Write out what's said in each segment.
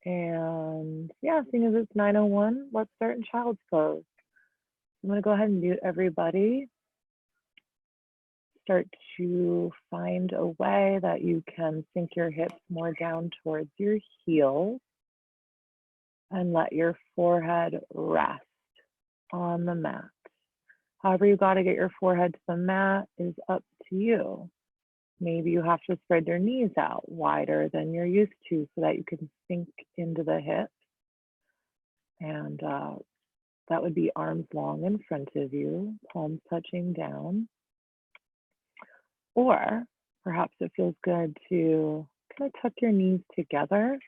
And yeah, seeing as it's 9:01, let's start in child's pose. I'm gonna go ahead and mute everybody. Start to find a way that you can sink your hips more down towards your heels and let your forehead rest on the mat. However you got to get your forehead to the mat is up to you. Maybe you have to spread your knees out wider than you're used to so that you can sink into the hips. And that would be arms long in front of you, palms touching down. Or perhaps it feels good to kind of tuck your knees together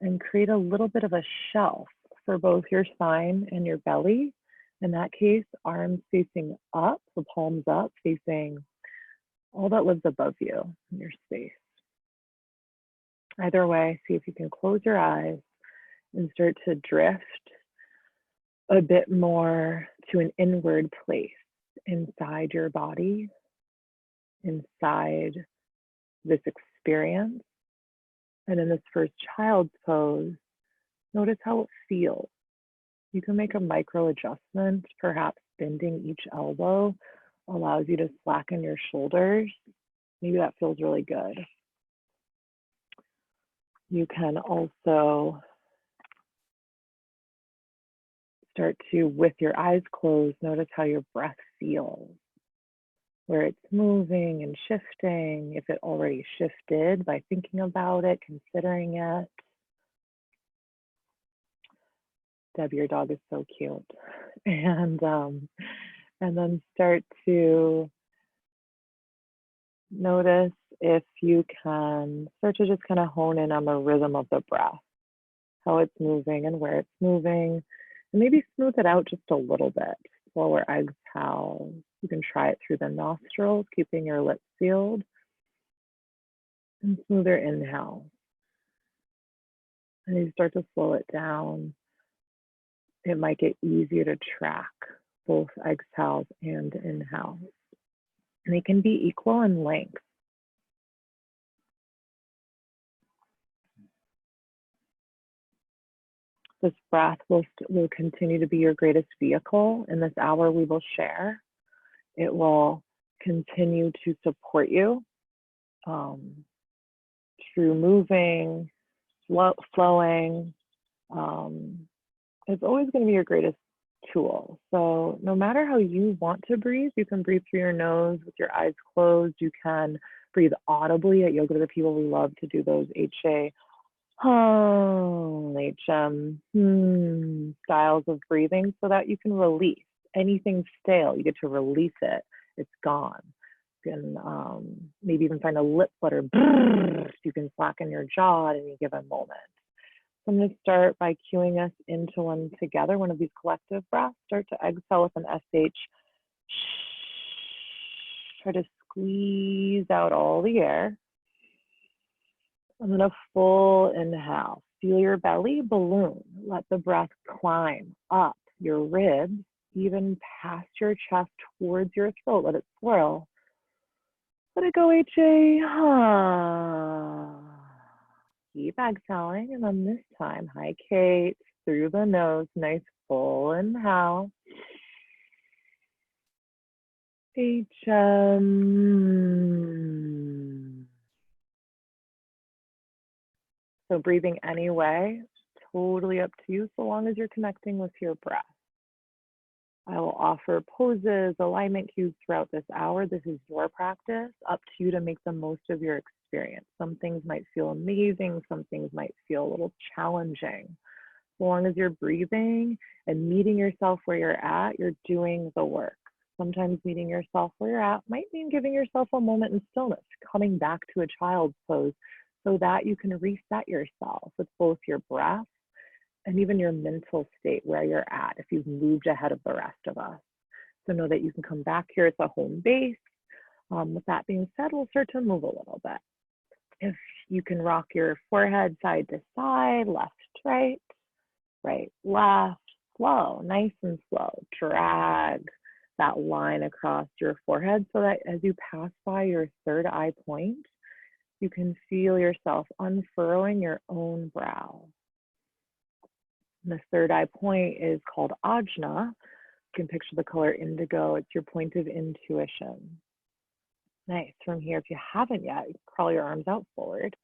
and create a little bit of a shelf for both your spine and your belly. In that case, arms facing up, the palms up, facing all that lives above you in your space. Either way, see if you can close your eyes and start to drift a bit more to an inward place inside your body, inside this experience. And in this first child's pose, notice how it feels. You can make a micro adjustment, perhaps bending each elbow allows you to slacken your shoulders. Maybe that feels really good. You can also start to, with your eyes closed, notice how your breath feels, where it's moving and shifting, if it already shifted by thinking about it, considering it. Deb, your dog is so cute. And then start to notice if you can start to just kind of hone in on the rhythm of the breath, how it's moving and where it's moving, and maybe smooth it out just a little bit. Slower exhale. You can try it through the nostrils, keeping your lips sealed, and smoother inhale. And you start to slow it down. It might get easier to track both exhales and inhales. And they can be equal in length. This breath will continue to be your greatest vehicle. In this hour we will share. It will continue to support you through moving, flowing. It's always going to be your greatest tool. So no matter how you want to breathe, you can breathe through your nose with your eyes closed. You can breathe audibly. At Yoga to the People, we love to do those HA, styles of breathing so that you can release anything stale. You get to release it. It's gone. You can maybe even find a lip flutter. You can slacken your jaw at any given moment. So I'm going to start by cueing us into one together, one of these collective breaths. Start to exhale with an SH. Try to squeeze out all the air. And then a full inhale. Feel your belly balloon. Let the breath climb up your ribs, even past your chest towards your throat. Let it swirl. Let it go, HA. Keep exhaling. And then this time, hi, Kate, through the nose. Nice full inhale. So breathing anyway, totally up to you, so long as you're connecting with your breath. I will offer poses, alignment cues throughout this hour. This is your practice, up to you to make the most of your experience. Some things might feel amazing, some things might feel a little challenging. As long as you're breathing and meeting yourself where you're at, you're doing the work. Sometimes meeting yourself where you're at might mean giving yourself a moment in stillness, coming back to a child's pose so that you can reset yourself with both your breath and even your mental state where you're at if you've moved ahead of the rest of us. So know that you can come back here. It's a home base. With that being said, we'll start to move a little bit. If you can rock your forehead side to side, left, right, left, slow, nice and slow. Drag that line across your forehead so that as you pass by your third eye point, you can feel yourself unfurrowing your own brow. And the third eye point is called ajna. You can picture the color indigo. It's your point of intuition. Nice. From here, if you haven't yet, crawl your arms out forward.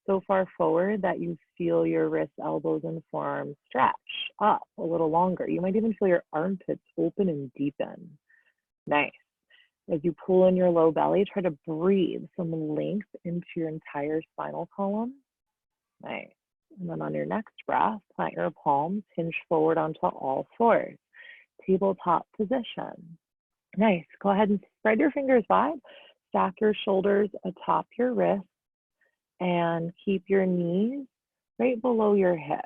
So far forward that you feel your wrists, elbows, and forearms stretch up a little longer. You might even feel your armpits open and deepen. Nice. As you pull in your low belly, try to breathe some length into your entire spinal column. Nice. And then on your next breath, plant your palms, hinge forward onto all fours. Tabletop position. Nice. Go ahead and spread your fingers wide. Stack your shoulders atop your wrists and keep your knees right below your hips.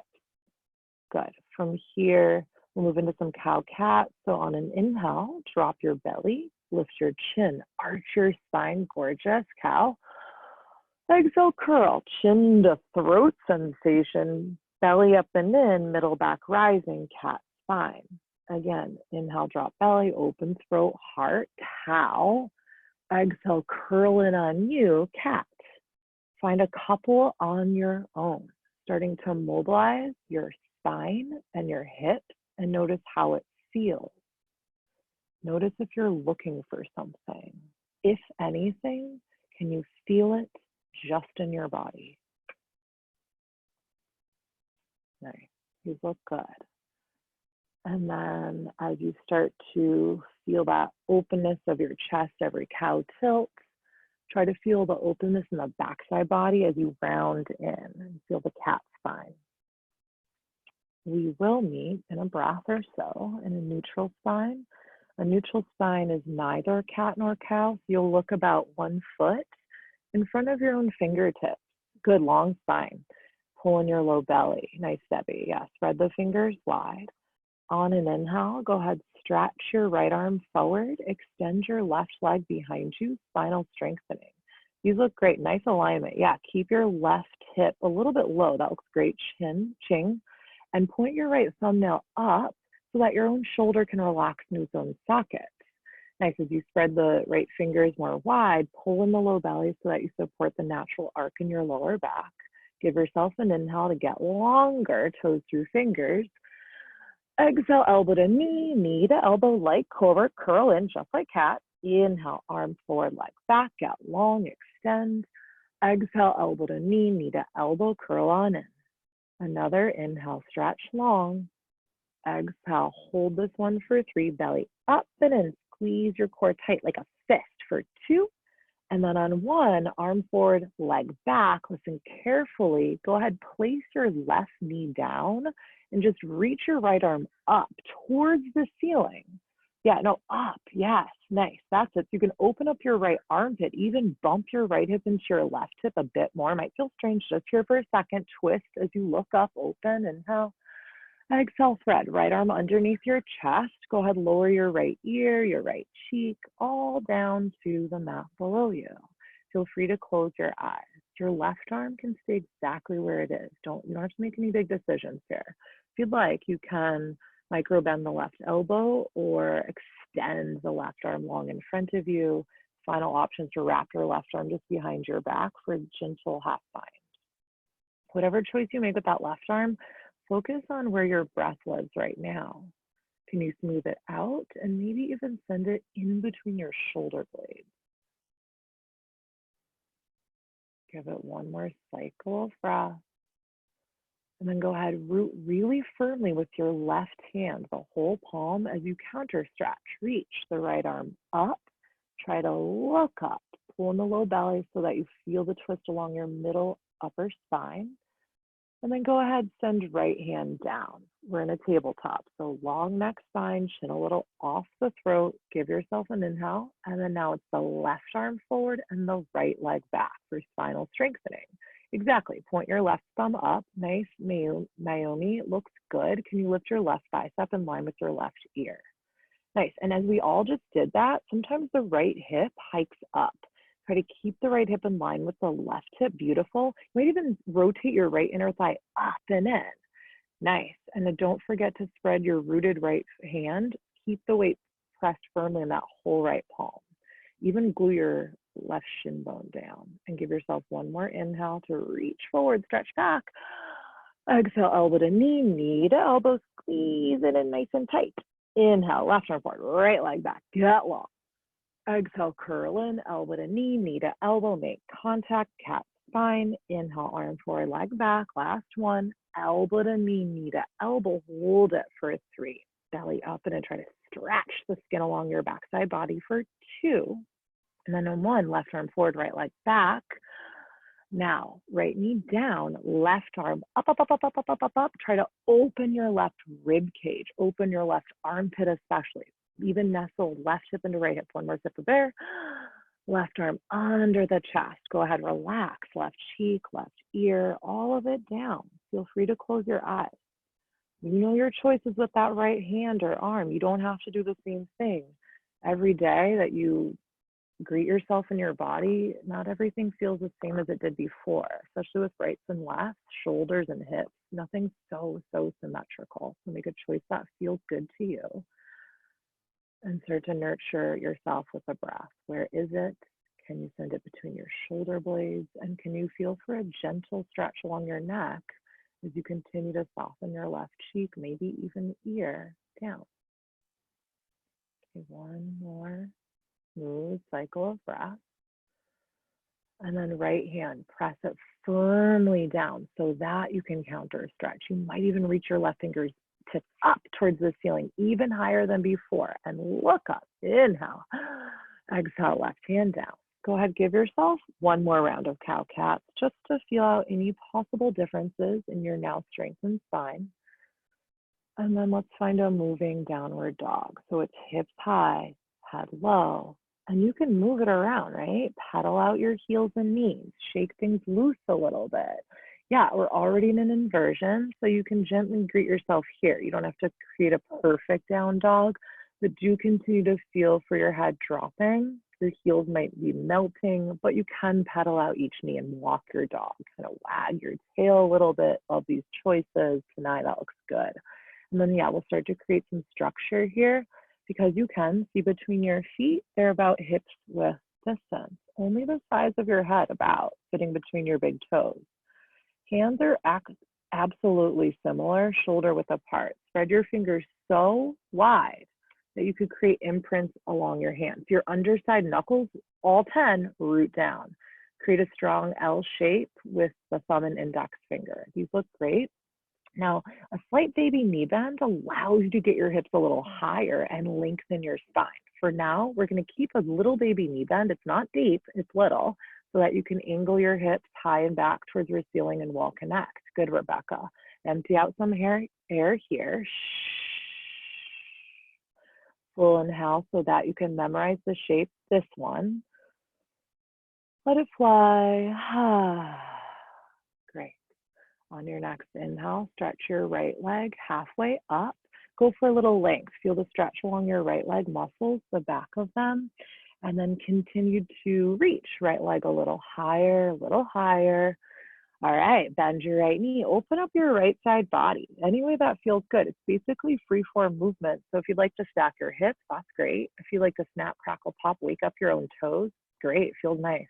Good. From here, we'll move into some cow-cat. So on an inhale, drop your belly, lift your chin, arch your spine, gorgeous cow. Exhale, curl, chin to throat sensation, belly up and in, middle back rising, cat spine. Again, inhale, drop belly, open throat, heart, cow. Exhale, curl in on you, cat. Find a couple on your own, starting to mobilize your spine and your hips and notice how it feels. Notice if you're looking for something. If anything, can you feel it just in your body? Nice. You look good. And then as you start to feel that openness of your chest, every cow tilt, try to feel the openness in the backside body as you round in and feel the cat spine. We will meet in a breath or so in a neutral spine. A neutral spine is neither cat nor cow. So you'll look about 1 foot in front of your own fingertips. Good, long spine. Pull in your low belly. Nice, Debbie. Yeah, spread the fingers wide. On an inhale, go ahead, stretch your right arm forward, extend your left leg behind you, spinal strengthening. These look great, nice alignment. Yeah, keep your left hip a little bit low. That looks great, ching. And point your right thumbnail up so that your own shoulder can relax in its own socket. Nice, as you spread the right fingers more wide, pull in the low belly so that you support the natural arc in your lower back. Give yourself an inhale to get longer, toes through fingers. Exhale, elbow to knee to elbow, like cobra, curl in just like cat. Inhale, arm forward, leg back, get long, extend. Exhale, elbow to knee to elbow, curl on in. Another inhale, stretch long. Exhale, hold this one for 3, belly up and in. Squeeze your core tight like a fist for 2. And then on 1, arm forward, leg back. Listen carefully. Go ahead, place your left knee down and just reach your right arm up towards the ceiling. Yeah, no, up. Yes, nice. That's it. You can open up your right armpit, even bump your right hip into your left hip a bit more. It might feel strange just here for a second. Twist as you look up, open, inhale. Exhale, thread. Right arm underneath your chest. Go ahead, lower your right ear, your right cheek, all down to the mat below you. Feel free to close your eyes. Your left arm can stay exactly where it is. You don't have to make any big decisions here. If you'd like, you can micro bend the left elbow or extend the left arm long in front of you. Final option is to wrap your left arm just behind your back for a gentle half bind. Whatever choice you make with that left arm, focus on where your breath lives right now. Can you smooth it out and maybe even send it in between your shoulder blades? Give it one more cycle of breath. And then go ahead, root really firmly with your left hand, the whole palm as you counter stretch. Reach the right arm up. Try to look up. Pull in the low belly so that you feel the twist along your middle upper spine. And then go ahead, send right hand down. We're in a tabletop. So long neck spine, chin a little off the throat. Give yourself an inhale. And then now it's the left arm forward and the right leg back for spinal strengthening. Exactly. Point your left thumb up. Nice, Naomi. Looks good. Can you lift your left bicep in line with your left ear? Nice. And as we all just did that, sometimes the right hip hikes up. Try to keep the right hip in line with the left hip. Beautiful. You might even rotate your right inner thigh up and in. Nice. And then don't forget to spread your rooted right hand. Keep the weight pressed firmly in that whole right palm. Even glue your left shin bone down and give yourself one more inhale to reach forward, stretch back. Exhale, elbow to knee to elbow, squeeze it in nice and tight. Inhale, left arm forward, right leg back, get long. Exhale, curl in, elbow to knee to elbow, make contact, cat spine. Inhale, arm forward, leg back. Last one, elbow to knee to elbow, hold it for 3. Belly up and then try to stretch the skin along your backside body for 2. And then on 1, left arm forward, right leg back. Now, right knee down, left arm up, up, up, up, up, up, up, up, up. Try to open your left rib cage, open your left armpit especially. Even nestle left hip into right hip. One more zipper bear. Left arm under the chest. Go ahead, relax. Left cheek, left ear, all of it down. Feel free to close your eyes. You know your choices with that right hand or arm. You don't have to do the same thing. Every day that you greet yourself in your body, not everything feels the same as it did before, especially with rights and lefts, shoulders and hips. Nothing's so symmetrical. So make a choice that feels good to you. And start to nurture yourself with a breath. Where is it? Can you send it between your shoulder blades? And can you feel for a gentle stretch along your neck as you continue to soften your left cheek, maybe even ear down? Okay, one more smooth cycle of breath. And then right hand, press it firmly down so that you can counter stretch. You might even reach your left fingers tips up towards the ceiling, even higher than before, and look up. Inhale, exhale, left hand down. Go ahead, give yourself one more round of cow-cats just to feel out any possible differences in your now strengthened spine. And then let's find a moving downward dog. So it's hips high, head low, and you can move it around, right? Pedal out your heels and knees, shake things loose a little bit. Yeah, we're already in an inversion, so you can gently greet yourself here. You don't have to create a perfect down dog, but do continue to feel for your head dropping. Your heels might be melting, but you can pedal out each knee and walk your dog. Kind of wag your tail a little bit. Love these choices tonight. That looks good. And then, yeah, we'll start to create some structure here because you can see between your feet, they're about hips width distance. Only the size of your head about fitting between your big toes. Hands are absolutely similar, shoulder width apart. Spread your fingers so wide that you could create imprints along your hands. Your underside knuckles, all 10, root down. Create a strong L shape with the thumb and index finger. These look great. Now, a slight baby knee bend allows you to get your hips a little higher and lengthen your spine. For now, we're going to keep a little baby knee bend. It's not deep, it's little, so that you can angle your hips high and back towards your ceiling and wall connect. Good, Rebecca. Empty out some air here. Full inhale so that you can memorize the shape, this one. Let it fly. Great. On your next inhale, stretch your right leg halfway up. Go for a little length. Feel the stretch along your right leg muscles, the back of them. And then continue to reach. Right leg a little higher, a little higher. All right, bend your right knee. Open up your right side body. Any way that feels good. It's basically free-form movement. So if you'd like to stack your hips, that's great. If you like to snap, crackle, pop, wake up your own toes, great, feels nice.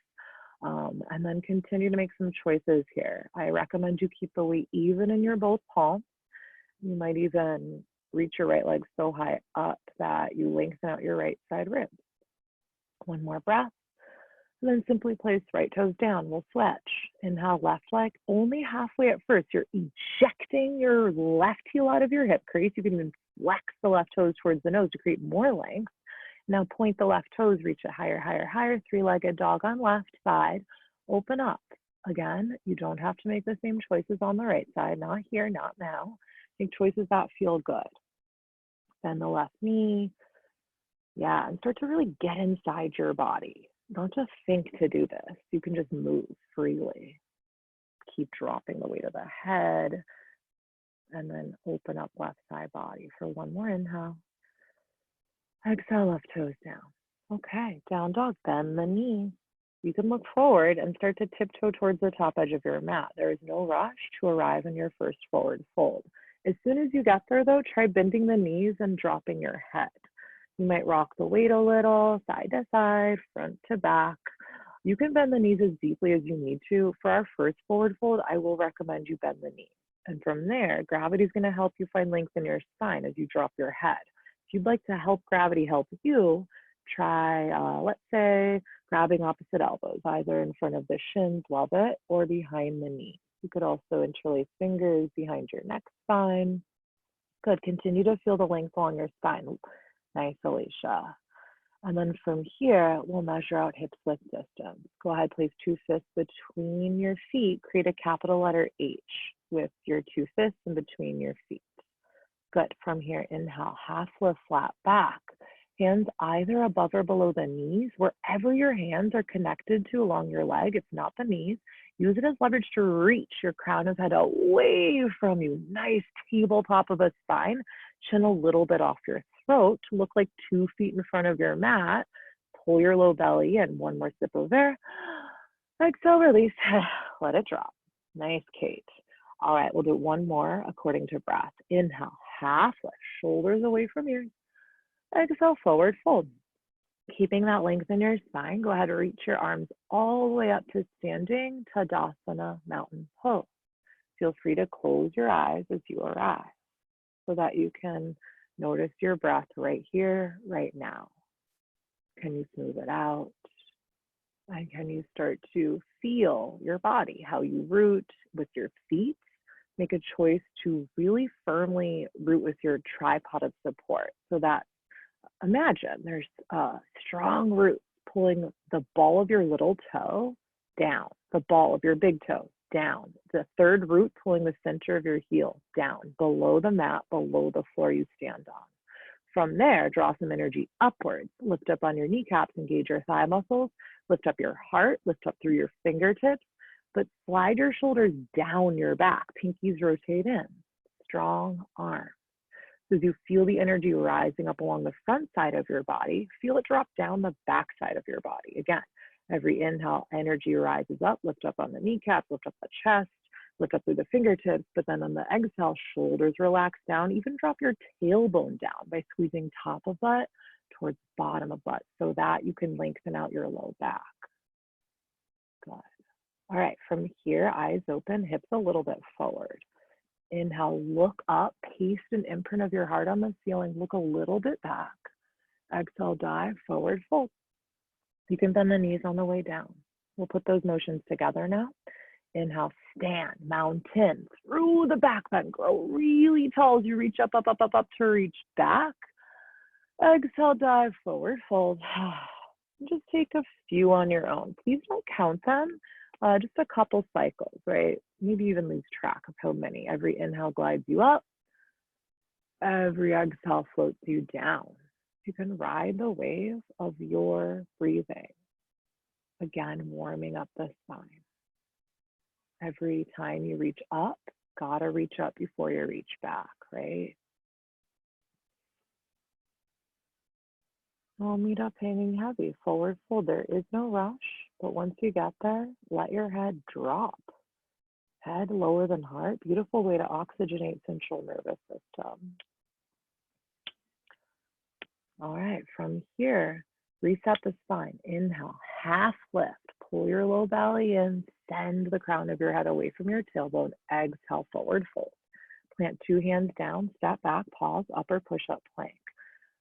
And then continue to make some choices here. I recommend you keep the weight even in your both palms. You might even reach your right leg so high up that you lengthen out your right side ribs. One more breath. And then simply place right toes down. We'll switch. Inhale, left leg, only halfway at first. You're ejecting your left heel out of your hip crease. You can even flex the left toes towards the nose to create more length. Now point the left toes, reach it higher, higher, higher. Three-legged dog on left side. Open up. Again, you don't have to make the same choices on the right side. Not here, not now. Make choices that feel good. Bend the left knee. Yeah, and start to really get inside your body. Don't just think to do this. You can just move freely. Keep dropping the weight of the head. And then open up left side body for one more inhale. Exhale, left toes down. Okay, down dog, bend the knee. You can look forward and start to tiptoe towards the top edge of your mat. There is no rush to arrive in your first forward fold. As soon as you get there though, try bending the knees and dropping your head. You might rock the weight a little, side to side, front to back. You can bend the knees as deeply as you need to. For our first forward fold, I will recommend you bend the knees. And from there, gravity is going to help you find length in your spine as you drop your head. If you'd like to help gravity help you, try, let's say, grabbing opposite elbows, either in front of the shins, love it, or behind the knee. You could also interlace fingers behind your neck spine. Good, continue to feel the length along your spine. Nice, Alicia. And then from here, we'll measure out hip width distance. Go ahead, place 2 fists between your feet. Create a capital letter H with your 2 fists in between your feet. Good. From here, inhale, half lift, flat back. Hands either above or below the knees. Wherever your hands are connected to along your leg, it's not the knees. Use it as leverage to reach your crown of head away from you. Nice tabletop of a spine. Chin a little bit off your throat to look like 2 feet in front of your mat. Pull your low belly in. One more sip of air. Exhale, release. Let it drop. Nice, Kate. All right, we'll do one more according to breath. Inhale, half lift, shoulders away from ears. Exhale, forward fold. Keeping that length in your spine, go ahead and reach your arms all the way up to standing Tadasana mountain pose. Feel free to close your eyes as you arrive so that you can notice your breath right here, right now. Can you smooth it out? And can you start to feel your body, how you root with your feet? Make a choice to really firmly root with your tripod of support so that imagine there's strong roots pulling the ball of your little toe down, the ball of your big toe down, the third root pulling the center of your heel down, below the mat, below the floor you stand on. From there, draw some energy upwards. Lift up on your kneecaps, engage your thigh muscles, lift up your heart, lift up through your fingertips, but slide your shoulders down your back. Pinkies rotate in. Strong arms. So as you feel the energy rising up along the front side of your body, feel it drop down the back side of your body. Again, every inhale, energy rises up, lift up on the kneecaps, lift up the chest, lift up through the fingertips, but then on the exhale, shoulders relax down, even drop your tailbone down by squeezing top of butt towards bottom of butt so that you can lengthen out your low back. Good. All right, from here, eyes open, hips a little bit forward. Inhale, look up, paste an imprint of your heart on the ceiling, look a little bit back. Exhale, dive, forward fold. You can bend the knees on the way down. We'll put those motions together now. Inhale, stand, mountain, through the back bend, grow really tall as you reach up, up, up, up, up to reach back. Exhale, dive, forward fold. Just take a few on your own. Please don't count them. Just a couple cycles, right? Maybe even lose track of how many. Every inhale glides you up. Every exhale floats you down. You can ride the wave of your breathing. Again, warming up the spine. Every time you reach up, gotta reach up before you reach back, right? We'll meet up hanging heavy, forward fold. There is no rush, but once you get there, let your head drop. Head lower than heart, beautiful way to oxygenate central nervous system. All right, from here, reset the spine. Inhale, half lift, pull your low belly in, send the crown of your head away from your tailbone, exhale, forward fold. Plant 2 hands down, step back, pause, upper push-up plank.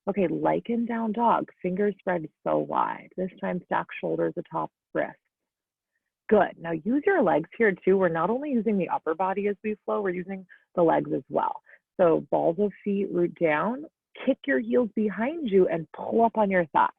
Okay, lichen down dog, fingers spread so wide. This time stack shoulders atop wrists. Good, now use your legs here too. We're not only using the upper body as we flow, we're using the legs as well. So balls of feet root down, kick your heels behind you and pull up on your thighs.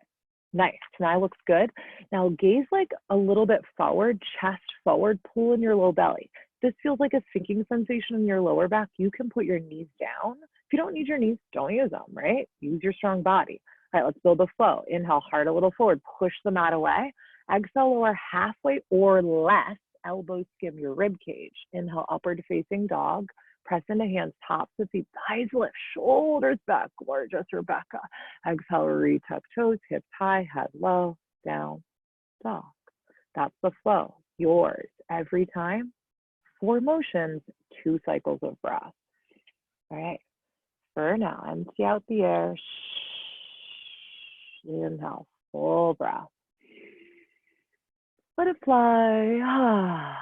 Nice, now looks good. Now gaze like a little bit forward, chest forward, pull in your low belly. This feels like a sinking sensation in your lower back. You can put your knees down. If you don't need your knees, don't use them, right? Use your strong body. All right, let's build the flow. Inhale, heart a little forward, push the mat away. Exhale, lower halfway or less, elbows skim your rib cage. Inhale, upward facing dog. Press into hands, tops of feet, thighs lift, shoulders back. Gorgeous, Rebecca. Exhale, retuck toes, hips high, head low, down, dog. That's the flow, yours. Every time, 4 motions, 2 cycles of breath. All right, for now, empty out the air. Inhale, full breath. Let it fly.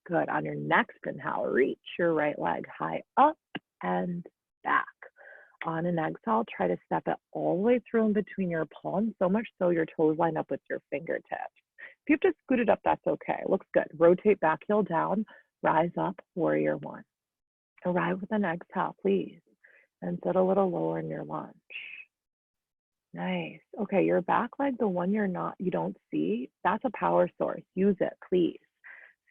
Good. On your next inhale, reach your right leg high up and back. On an exhale, try to step it all the way through in between your palms, so much so your toes line up with your fingertips. If you have to scoot it up, that's okay. Looks good. Rotate back heel down, rise up, warrior one. Arrive with an exhale, please, and sit a little lower in your lunge. Nice. Okay, your back leg, the one you don't see, that's a power source. Use it, please.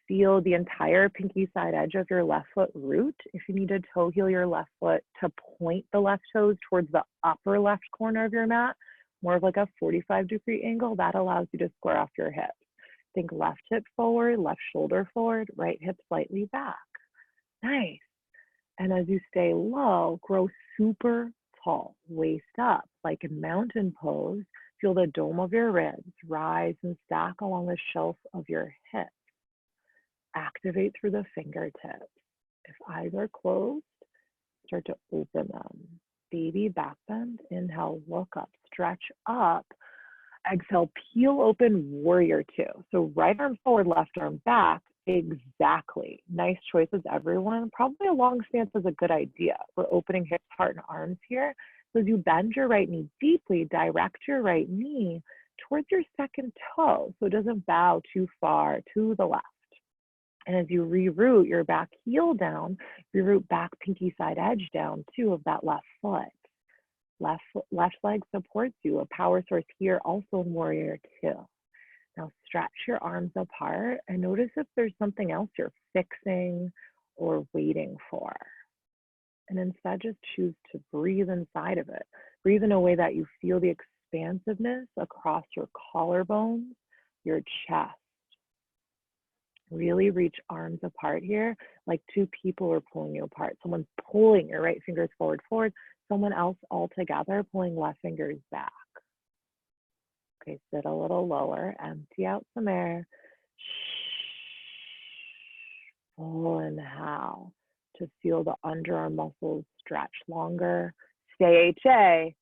Feel the entire pinky side edge of your left foot root. If you need to toe heel your left foot to point the left toes towards the upper left corner of your mat, more of like a 45-degree angle, that allows you to square off your hips. Think left hip forward, left shoulder forward, right hip slightly back. Nice. And as you stay low, grow super tall, waist up, like in mountain pose. Feel the dome of your ribs rise and stack along the shelf of your hips. Activate through the fingertips. If eyes are closed, start to open them. Baby back bend. Inhale, look up, stretch up. Exhale, peel open, warrior two. So right arm forward, left arm back. Exactly. Nice choices, everyone. Probably a long stance is a good idea. We're opening hips, heart, and arms here. So as you bend your right knee deeply, direct your right knee towards your second toe so it doesn't bow too far to the left. And as you reroute your back heel down, reroute back pinky side edge down too of that left foot. Left leg supports you, a power source here, also in warrior two. Now stretch your arms apart and notice if there's something else you're fixing or waiting for. And instead just choose to breathe inside of it. Breathe in a way that you feel the expansiveness across your collarbones, your chest. Really reach arms apart here, like two people are pulling you apart. Someone's pulling your right fingers forward, someone else all together pulling left fingers back. Okay, sit a little lower, empty out some air. Full inhale to feel the underarm muscles stretch longer. Stay HA.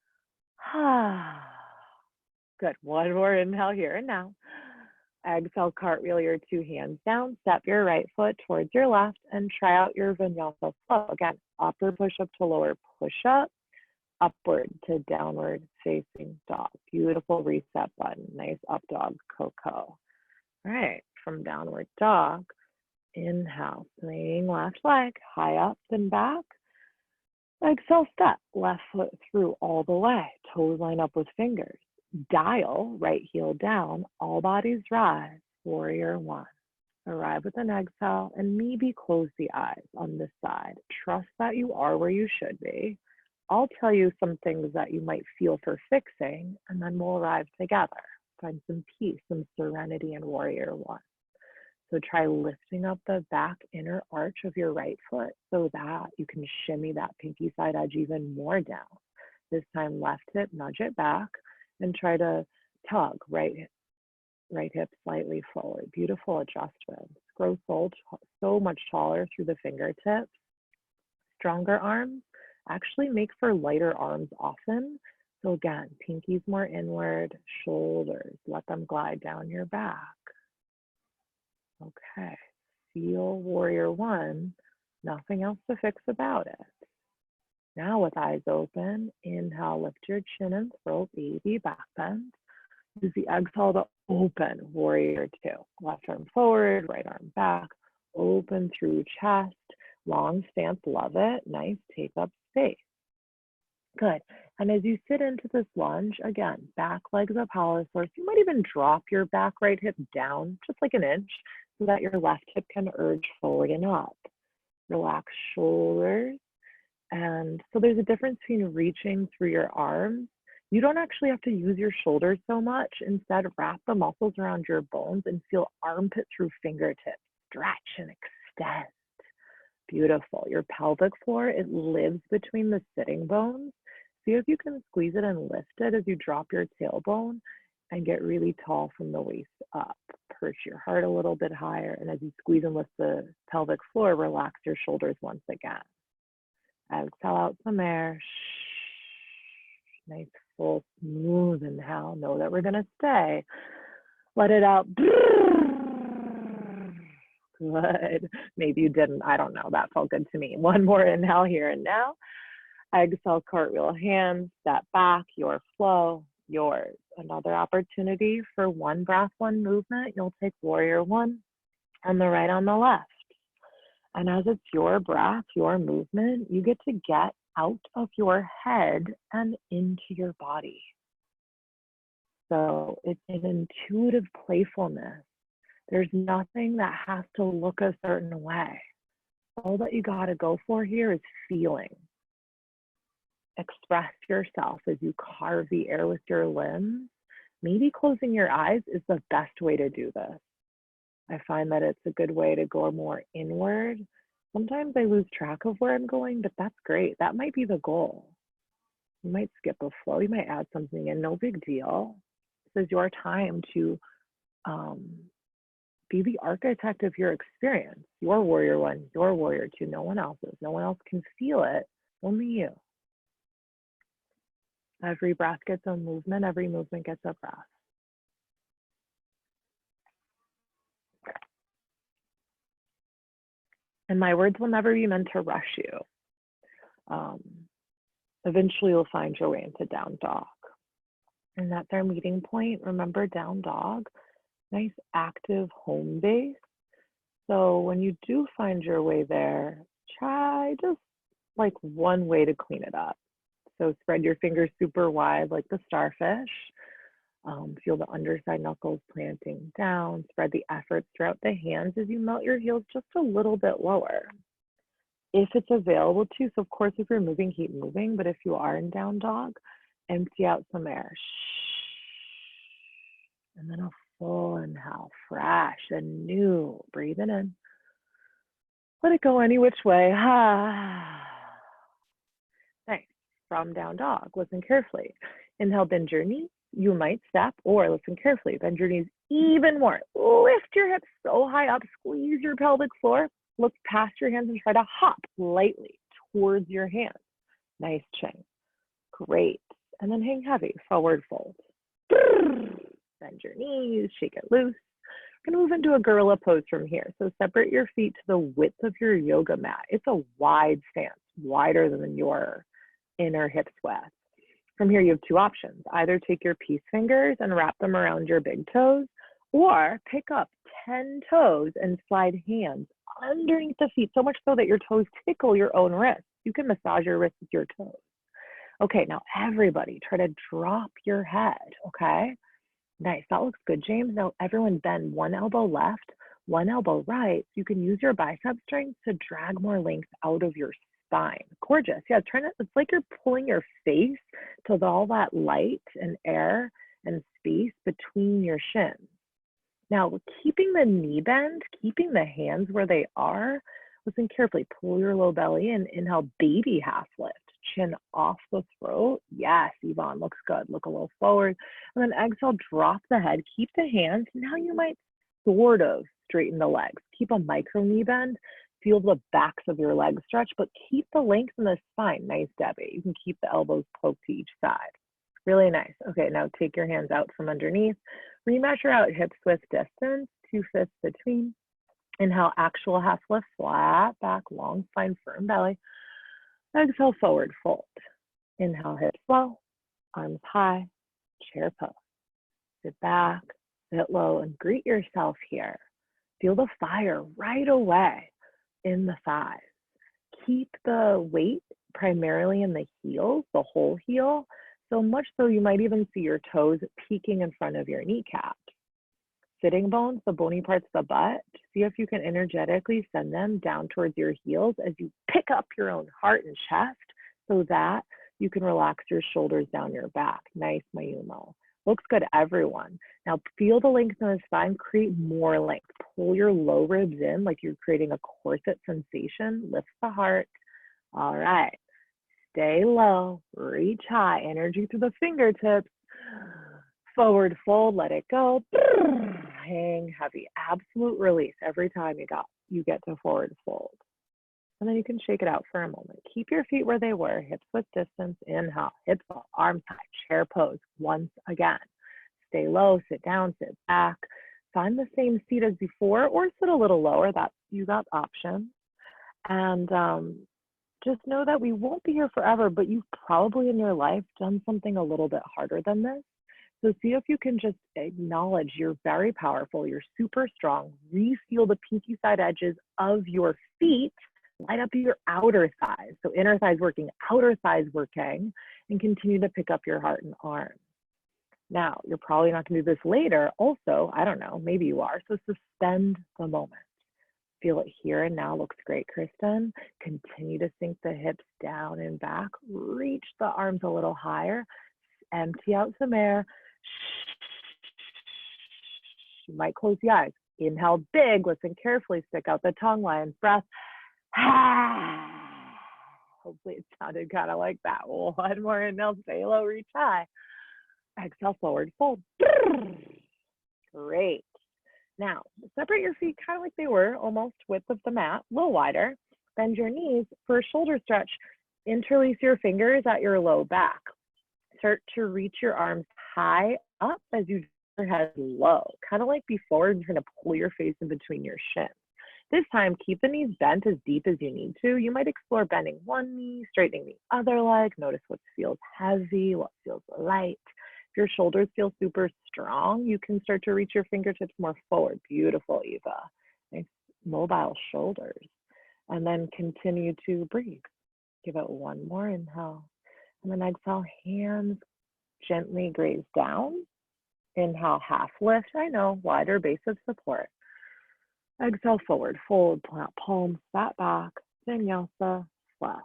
Good, one more inhale here and now. Exhale, cartwheel your two hands down, step your right foot towards your left, and try out your Vinyasa flow. Again, upper push-up to lower push-up, upward to downward facing dog. Beautiful reset button, nice up dog, Coco. All right, from downward dog, inhale, swinging left leg, high up and back. Exhale, step, left foot through all the way, toes line up with fingers. Dial, right heel down, all bodies rise, warrior one. Arrive with an exhale and maybe close the eyes on this side. Trust that you are where you should be. I'll tell you some things that you might feel for fixing, and then we'll arrive together. Find some peace, some serenity in warrior one. So try lifting up the back inner arch of your right foot so that you can shimmy that pinky side edge even more down. This time left hip, nudge it back. And try to tug right hip slightly forward. Beautiful adjustments. Grow so much taller through the fingertips. Stronger arms actually make for lighter arms often. So again, pinkies more inward, shoulders, let them glide down your back. Okay, feel warrior one, nothing else to fix about it. Now with eyes open, inhale, lift your chin and throat, baby back bend. Use the exhale to open, warrior two. Left arm forward, right arm back, open through chest, long stance, love it. Nice, take up space. Good, and as you sit into this lunge, again, back leg's a power source. You might even drop your back right hip down, just like an inch, so that your left hip can urge forward and up. Relax shoulders. And so there's a difference between reaching through your arms. You don't actually have to use your shoulders so much. Instead, wrap the muscles around your bones and feel armpit through fingertips. Stretch and extend. Beautiful. Your pelvic floor, it lives between the sitting bones. See if you can squeeze it and lift it as you drop your tailbone and get really tall from the waist up. Perch your heart a little bit higher. And as you squeeze and lift the pelvic floor, relax your shoulders once again. Exhale out some air. Nice, full, smooth inhale. Know that we're going to stay. Let it out. Good. Maybe you didn't. I don't know. That felt good to me. One more inhale here and now. Exhale, cartwheel hands, step back, your flow, yours. Another opportunity for one breath, one movement. You'll take warrior one on the right, on the left. And as it's your breath, your movement, you get to get out of your head and into your body. So it's an intuitive playfulness. There's nothing that has to look a certain way. All that you got to go for here is feeling. Express yourself as you carve the air with your limbs. Maybe closing your eyes is the best way to do this. I find that it's a good way to go more inward. Sometimes I lose track of where I'm going, but that's great. That might be the goal. You might skip a flow. You might add something in. No big deal. This is your time to be the architect of your experience. Your warrior one, your warrior two. No one else's. No one else can feel it. Only you. Every breath gets a movement. Every movement gets a breath. And my words will never be meant to rush you. Eventually you'll find your way into down dog. And that's our meeting point. Remember, down dog, nice active home base. So when you do find your way there, try just like one way to clean it up. So spread your fingers super wide like the starfish. Feel the underside knuckles planting down. Spread the efforts throughout the hands as you melt your heels just a little bit lower. If it's available to, so of course if you're moving, keep moving, but if you are in down dog, empty out some air. And then a full inhale, fresh and new. Breathing in. Let it go any which way. Nice. From down dog, listen carefully. Inhale, bend your knees. You might step, or listen carefully, bend your knees even more. Lift your hips so high up, squeeze your pelvic floor. Look past your hands and try to hop lightly towards your hands. Nice chin. Great. And then hang heavy, forward fold. Bend your knees, shake it loose. We're going to move into a gorilla pose from here. So separate your feet to the width of your yoga mat. It's a wide stance, wider than your inner hip width. From here, you have two options. Either take your peace fingers and wrap them around your big toes, or pick up 10 toes and slide hands underneath the feet, so much so that your toes tickle your own wrists. You can massage your wrists with your toes. Okay, now everybody try to drop your head, okay? Nice, that looks good, James. Now everyone bend one elbow left, one elbow right. You can use your bicep strength to drag more length out of your spine. Gorgeous. Yeah, it's like you're pulling your face to all that light and air and space between your shins. Now, keeping the knee bend, keeping the hands where they are, listen carefully. Pull your low belly in. Inhale, baby half lift. Chin off the throat. Yes, Yvonne, looks good. Look a little forward. And then exhale, drop the head. Keep the hands. Now you might sort of straighten the legs. Keep a micro knee bend. Feel the backs of your legs stretch, but keep the length in the spine. Nice, Debbie. You can keep the elbows poked to each side. Really nice. Okay, now take your hands out from underneath. Remeasure out hips width distance, 2/5 between. Inhale, actual half lift, flat back, long spine, firm belly. Exhale, forward fold. Inhale, hips low, arms high, chair pose. Sit back, sit low, and greet yourself here. Feel the fire right away in the thighs. Keep the weight primarily in the heels, the whole heel, so much so you might even see your toes peeking in front of your kneecap. Sitting bones, the bony parts of the butt, see if you can energetically send them down towards your heels as you pick up your own heart and chest so that you can relax your shoulders down your back. Nice, Mayumo. Looks good, everyone. Now feel the length in the spine, create more length. Pull your low ribs in like you're creating a corset sensation. Lift the heart. All right. Stay low, reach high, energy through the fingertips. Forward fold, let it go. Hang heavy, absolute release every time you get to forward fold. And then you can shake it out for a moment. Keep your feet where they were, hips width distance, inhale, hips up, arms high, chair pose once again. Stay low, sit down, sit back. find the same seat as before or sit a little lower. You got options. And just know that we won't be here forever, but you've probably in your life done something a little bit harder than this. So see if you can just acknowledge you're very powerful, you're super strong, re-feel the pinky side edges of your feet, light up your outer thighs. So inner thighs working, outer thighs working, and continue to pick up your heart and arms. Now, you're probably not going to do this later. Also, I don't know, maybe you are. So suspend the moment. Feel it here and now. Looks great, Kristen. Continue to sink the hips down and back. Reach the arms a little higher. Empty out some air. You might close the eyes. Inhale big. Listen carefully. Stick out the tongue. Lion's breath. Hopefully it sounded kind of like that. One more inhale. Stay low. Reach high. Exhale, forward fold. Great. Now, separate your feet kind of like they were, almost width of the mat, a little wider. Bend your knees for a shoulder stretch. Interlace your fingers at your low back. Start to reach your arms high up as you draw your head low. Kind of like before, you're going to pull your face in between your shins. This time, keep the knees bent as deep as you need to. You might explore bending one knee, straightening the other leg. Notice what feels heavy, what feels light. If your shoulders feel super strong, you can start to reach your fingertips more forward. Beautiful, Eva. Nice mobile shoulders. And then continue to breathe. Give it one more inhale. And then exhale, hands gently graze down. Inhale, half lift. I know, wider base of support. Exhale, forward fold, plant palms, flat back, vinyasa, flat.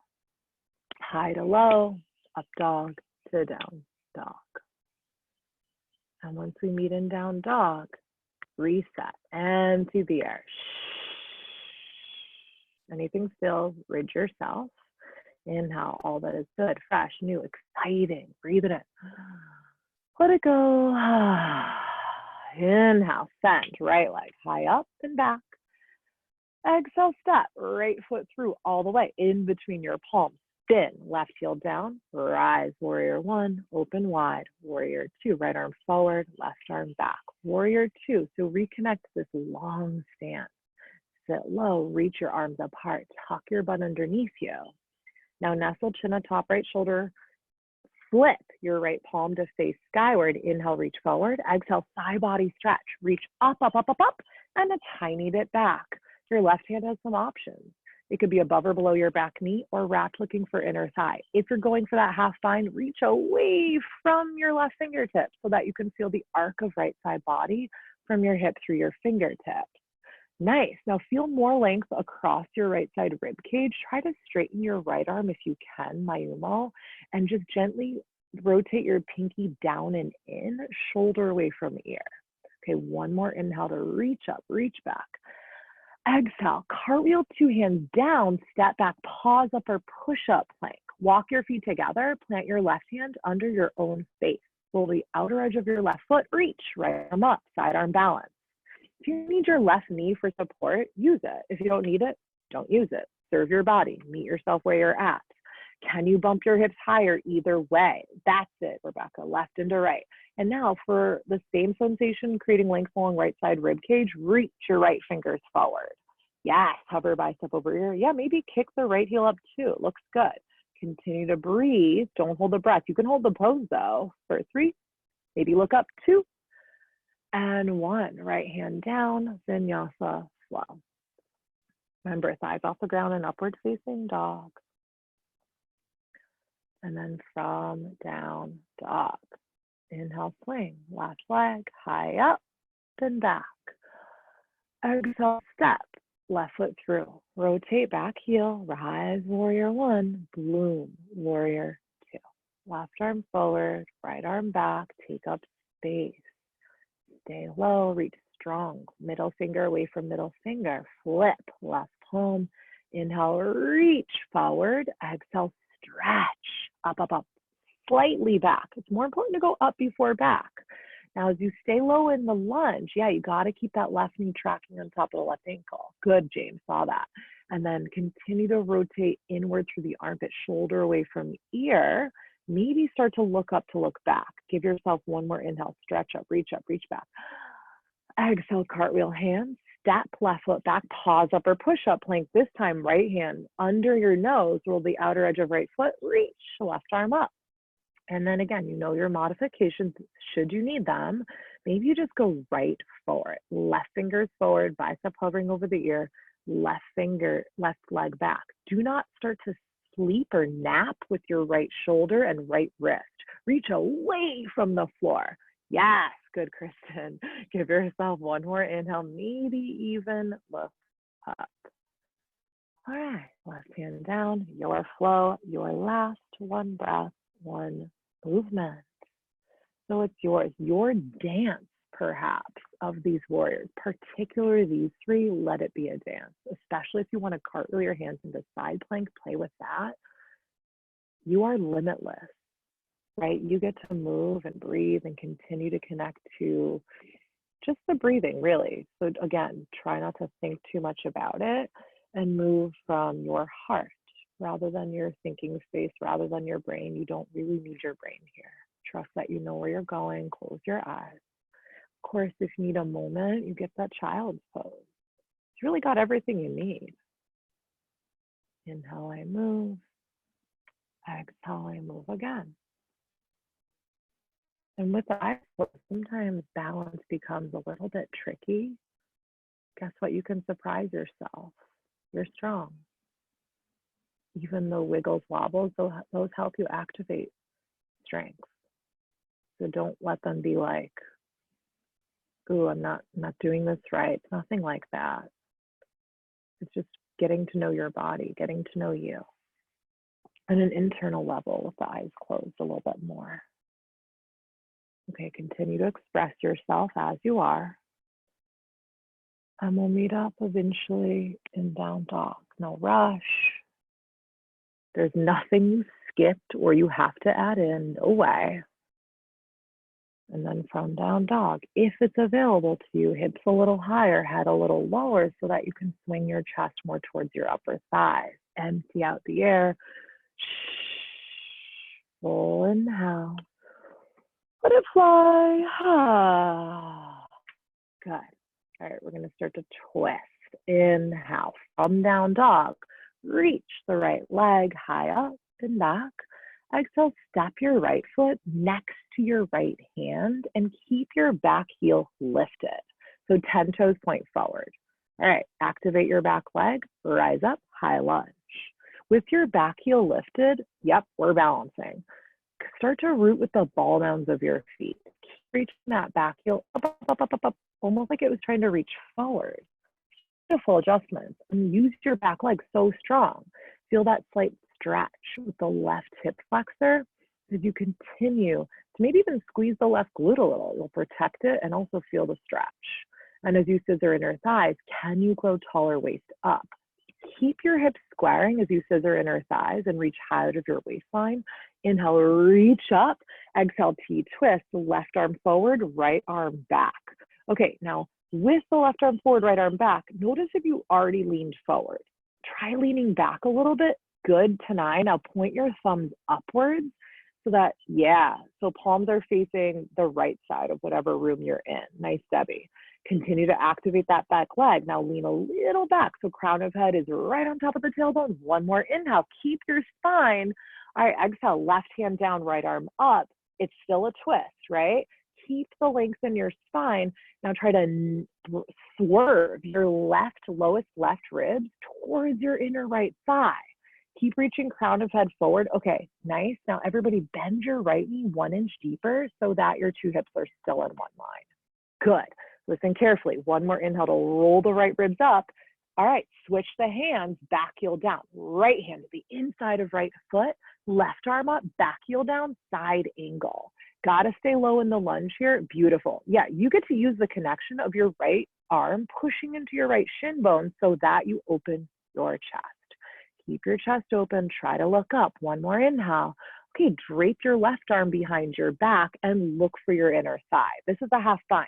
High to low, up dog to down dog. And once we meet in down dog, reset, empty the air. Anything still, rid yourself. Inhale, all that is good, fresh, new, exciting. Breathe it in. Let it go. Inhale, send, right leg high up and back. Exhale, step, right foot through all the way in between your palms. Spin, left heel down, rise, warrior one, open wide, warrior two, right arm forward, left arm back, warrior two. So reconnect this long stance. Sit low, reach your arms apart, tuck your butt underneath you. Now nestle chin atop right shoulder, flip your right palm to face skyward. Inhale, reach forward, exhale, side body stretch, reach up, up, up, up, up, and a tiny bit back. Your left hand has some options. It could be above or below your back knee or wrapped looking for inner thigh. If you're going for that half bind, reach away from your left fingertips so that you can feel the arc of right side body from your hip through your fingertips. Nice. Now feel more length across your right side rib cage. Try to straighten your right arm if you can, Mayumo, and just gently rotate your pinky down and in, shoulder away from ear. Okay, one more inhale to reach up, reach back. Exhale, cartwheel, two hands down, step back, pause up or push up plank. Walk your feet together, plant your left hand under your own face. Pull the outer edge of your left foot, reach, right arm up, side arm balance. If you need your left knee for support, use it. If you don't need it, don't use it. Serve your body, meet yourself where you're at. Can you bump your hips higher? Either way. That's it, Rebecca, left into right. And now for the same sensation, creating length along right side rib cage, reach your right fingers forward. Yes, hover bicep over ear. Yeah, maybe kick the right heel up too. It looks good. Continue to breathe. Don't hold the breath. You can hold the pose though for 3. Maybe look up 2 and 1. Right hand down, vinyasa flow. Remember, thighs off the ground and upward facing dog. And then from down dog. Inhale, swing, left leg, high up, then back. Exhale, step, left foot through. Rotate back heel, rise, warrior one, bloom, warrior two. Left arm forward, right arm back, take up space. Stay low, reach strong. Middle finger away from middle finger. Flip, left palm. Inhale, reach forward. Exhale, stretch, up, up, up. Slightly back. It's more important to go up before back. Now, as you stay low in the lunge, yeah, you got to keep that left knee tracking on top of the left ankle. Good, James, saw that. And then continue to rotate inward through the armpit, shoulder away from ear. Maybe start to look up to look back. Give yourself one more inhale, stretch up, reach back. Exhale, cartwheel hands, step left foot back, pause up or push up plank. This time, right hand under your nose, roll the outer edge of right foot, reach left arm up. And then again, you know your modifications, should you need them. Maybe you just go right forward, left fingers forward, bicep hovering over the ear, left finger, left leg back. Do not start to sleep or nap with your right shoulder and right wrist. Reach away from the floor. Yes, good, Kristen. Give yourself one more inhale, maybe even look up. All right, left hand down, your flow, your last one breath, one movement. So it's yours, your dance perhaps of these warriors, particularly these three. Let it be a dance, especially if you want to cartwheel your hands into side plank, play with that. You are limitless, right? You get to move and breathe and continue to connect to just the breathing, really. So again, try not to think too much about it and move from your heart rather than your thinking space, rather than your brain. You don't really need your brain here. Trust that you know where you're going. Close your eyes. Of course, if you need a moment, you get that child's pose. It's really got everything you need. Inhale, I move. Exhale, I move again. And with the eyes closed, sometimes balance becomes a little bit tricky. Guess what? You can surprise yourself. You're strong. Even the wiggles, wobbles, those help you activate strength. So don't let them be like, ooh, I'm not doing this right. It's nothing like that. It's just getting to know your body, getting to know you on an internal level with the eyes closed a little bit more. Okay, continue to express yourself as you are. And we'll meet up eventually in down dog. No rush. There's nothing you skipped or you have to add in, no way. And then from down dog, if it's available to you, hips a little higher, head a little lower so that you can swing your chest more towards your upper thighs. Empty out the air. Full inhale. Let it fly. Good. All right, we're going to start to twist. Inhale from down dog. Reach the right leg high up and back. Exhale, step your right foot next to your right hand and keep your back heel lifted. So 10 toes point forward. All right, activate your back leg, rise up, high lunge. With your back heel lifted, yep, we're balancing. Start to root with the ball mounds of your feet. Keep reaching that back heel up, almost like it was trying to reach forward. Beautiful adjustments. And use your back leg so strong. Feel that slight stretch with the left hip flexor as you continue to maybe even squeeze the left glute a little. You'll protect it and also feel the stretch. And as you scissor inner thighs, can you grow taller waist up? Keep your hips squaring as you scissor inner thighs and reach high out of your waistline. Inhale, reach up. Exhale, T-twist. Left arm forward, right arm back. Okay, now with the left arm forward, right arm back, notice if you already leaned forward. Try leaning back a little bit. Good to 9. Now point your thumbs upwards so that, yeah, so palms are facing the right side of whatever room you're in. Nice, Debbie. Continue to activate that back leg. Now lean a little back so crown of head is right on top of the tailbone. One more inhale. Keep your spine. All right, exhale, left hand down, right arm up. It's still a twist, right? Keep the length in your spine. Now try to swerve your lowest left ribs towards your inner right thigh. Keep reaching crown of head forward. Okay, nice. Now everybody bend your right knee 1 inch deeper so that your two hips are still in one line. Good. Listen carefully. One more inhale to roll the right ribs up. All right, switch the hands, back heel down. Right hand to the inside of right foot, left arm up, back heel down, side angle. Gotta stay low in the lunge here. Beautiful. Yeah, you get to use the connection of your right arm pushing into your right shin bone so that you open your chest. Keep your chest open. Try to look up. One more inhale. Okay, drape your left arm behind your back and look for your inner thigh. This is a half bind.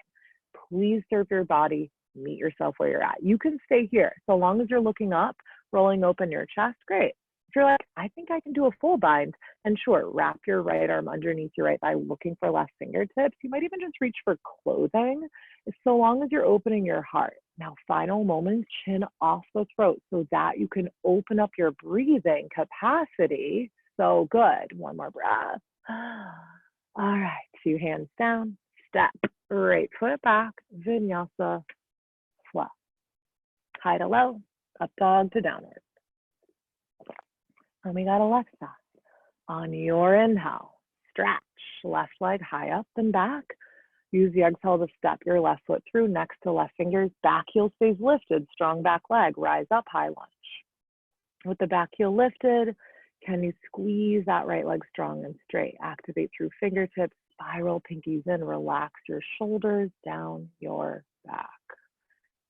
Please serve your body. Meet yourself where you're at. You can stay here so long as you're looking up, rolling open your chest. Great. If you're like, I think I can do a full bind, and sure, wrap your right arm underneath your right thigh, looking for left fingertips. You might even just reach for clothing, so long as you're opening your heart. Now, final moments, chin off the throat so that you can open up your breathing capacity. So good. One more breath. All right, 2 hands down, step, right foot back, Vinyasa, flow. High to low, up dog to downward. And we got a left side. On your inhale, stretch, left leg high up and back. Use the exhale to step your left foot through, next to left fingers, back heel stays lifted, strong back leg, rise up, high lunge. With the back heel lifted, can you squeeze that right leg strong and straight? Activate through fingertips, spiral pinkies in, relax your shoulders down your back.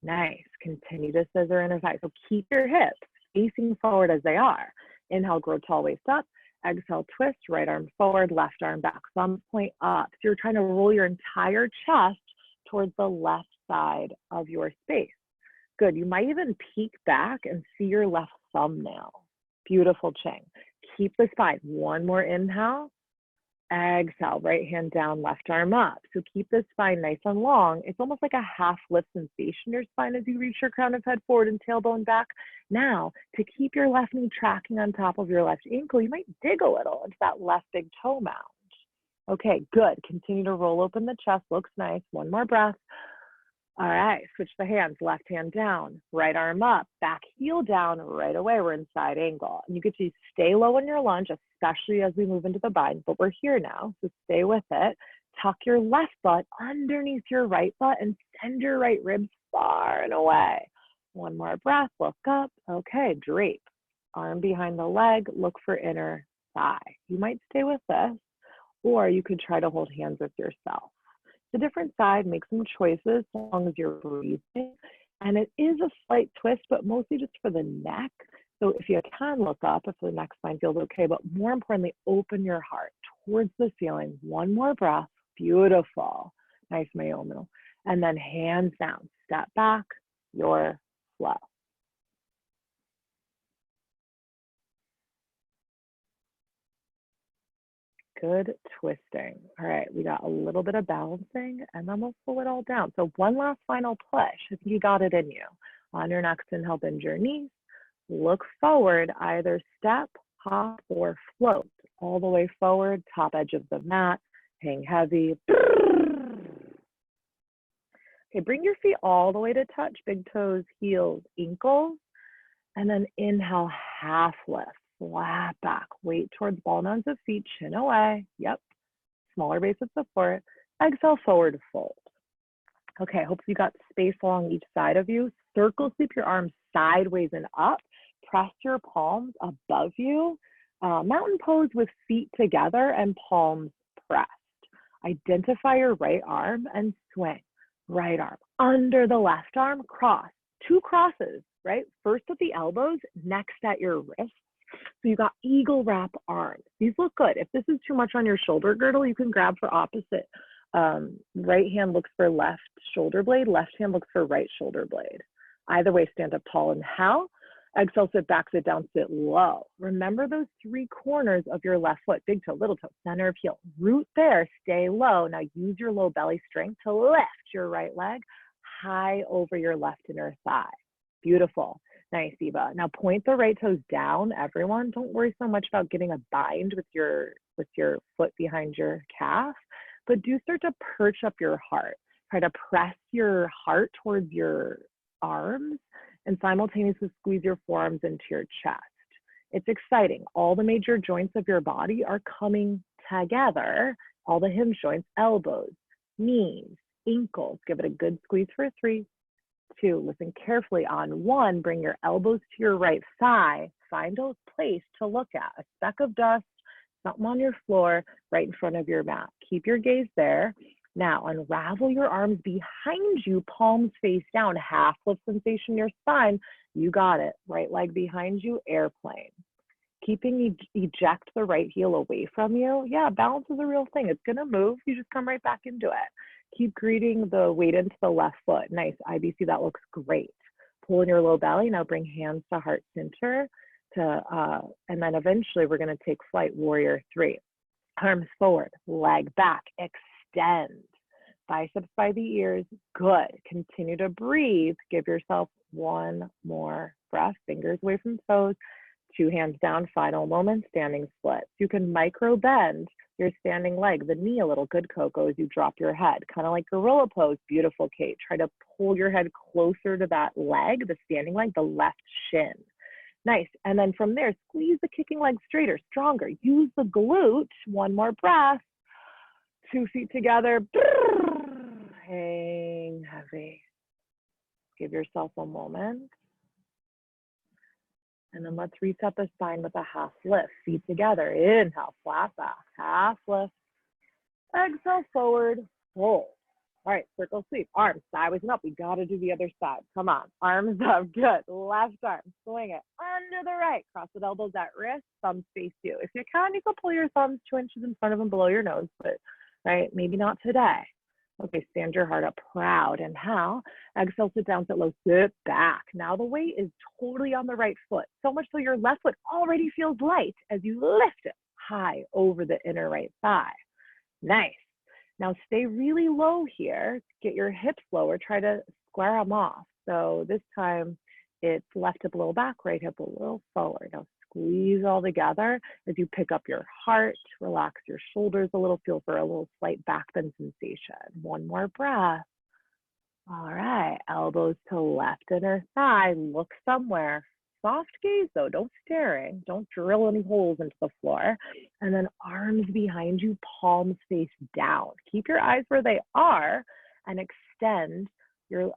Nice, continue to scissor inner thigh. So keep your hips facing forward as they are. Inhale, grow tall, waist up. Exhale, twist, right arm forward, left arm back, thumbs point up. So you're trying to roll your entire chest towards the left side of your space. Good, you might even peek back and see your left thumbnail. Beautiful, Ching. Keep the spine. One more inhale. Exhale, right hand down, left arm up. So keep the spine nice and long. It's almost like a half lift sensation in your spine as you reach your crown of head forward and tailbone back. Now, to keep your left knee tracking on top of your left ankle, you might dig a little into that left big toe mound. Okay, good. Continue to roll open the chest. Looks nice. One more breath. All right, switch the hands, left hand down, right arm up, back heel down, right away, we're in side angle. And you get to stay low in your lunge, especially as we move into the bind, but we're here now, so stay with it. Tuck your left butt underneath your right butt and send your right ribs far and away. One more breath, look up. Okay, drape. Arm behind the leg, look for inner thigh. You might stay with this, or you could try to hold hands with yourself. The different side, make some choices as long as you're breathing. And it is a slight twist, but mostly just for the neck. So if you can look up, if the neck spine feels okay, but more importantly, open your heart towards the ceiling. One more breath. Beautiful. Nice Mayomu. And then hands down, step back, your flow. Good twisting. All right, we got a little bit of balancing and then we'll pull it all down. So one last final push. I think you got it in you. On your next inhale, bend your knees. Look forward, either step, hop, or float all the way forward, top edge of the mat, hang heavy. Okay, bring your feet all the way to touch, big toes, heels, ankles, and then inhale, half lift. Flat back, weight towards ball mounds of feet, chin away. Yep, smaller base of support. Exhale, forward fold. Okay, hope you got space along each side of you. Circle sweep your arms sideways and up. Press your palms above you. Mountain pose with feet together and palms pressed. Identify your right arm and swing. Right arm under the left arm, cross. 2 crosses, right? First at the elbows, next at your wrists. So you got eagle wrap arms. These look good. If this is too much on your shoulder girdle, you can grab for opposite. Right hand looks for left shoulder blade, left hand looks for right shoulder blade. Either way, stand up tall. Inhale, exhale, sit back, sit down, sit low. Remember those 3 corners of your left foot, big toe, little toe, center of heel. Root there, stay low. Now use your low belly strength to lift your right leg high over your left inner thigh. Beautiful. Nice, Eva. Now point the right toes down, everyone. Don't worry so much about getting a bind with your foot behind your calf, but do start to perch up your heart. Try to press your heart towards your arms and simultaneously squeeze your forearms into your chest. It's exciting. All the major joints of your body are coming together. All the hinge joints, elbows, knees, ankles. Give it a good squeeze for 3, 2, listen carefully on 1, bring your elbows to your right thigh, find a place to look at, a speck of dust, something on your floor, right in front of your mat. Keep your gaze there. Now unravel your arms behind you, palms face down, half lift sensation in your spine. You got it. Right leg behind you, airplane. Keeping eject the right heel away from you. Yeah, balance is a real thing. It's gonna move, you just come right back into it. Keep greeting the weight into the left foot. Nice, IBC, that looks great. Pull in your low belly. Now bring hands to heart center. and then eventually we're going to take flight, warrior 3. Arms forward, leg back, extend. Biceps by the ears, good. Continue to breathe. Give yourself one more breath. Fingers away from toes. 2 hands down, final moment, standing splits. You can micro bend your standing leg, the knee a little, good Coco, as you drop your head. Kind of like gorilla pose, beautiful Kate. Try to pull your head closer to that leg, the standing leg, the left shin. Nice. And then from there, squeeze the kicking leg straighter, stronger. Use the glute. One more breath. 2 feet together. Hang heavy. Give yourself a moment. And then let's reset the spine with a half lift. Feet together. Inhale, flat back. Half lift. Exhale, forward, fold. All right, circle sweep. Arms sideways and up. We got to do the other side. Come on. Arms up. Good. Left arm. Swing it. Under the right. Cross the elbows at wrist. Thumbs face you. If you can, you can pull your thumbs 2 inches in front of and below your nose, but right, maybe not today. Okay, stand your heart up, proud. Inhale. Exhale, sit down, sit low, sit back. Now the weight is totally on the right foot. So much so your left foot already feels light as you lift it high over the inner right thigh. Nice. Now stay really low here. Get your hips lower. Try to square them off. So this time it's left hip a little back, right hip a little forward. Now squeeze all together as you pick up your heart, relax your shoulders a little, feel for a little slight back bend sensation. One more breath. All right, elbows to left inner thigh, look somewhere. Soft gaze though, don't staring, don't drill any holes into the floor. And then arms behind you, palms face down. Keep your eyes where they are and extend your,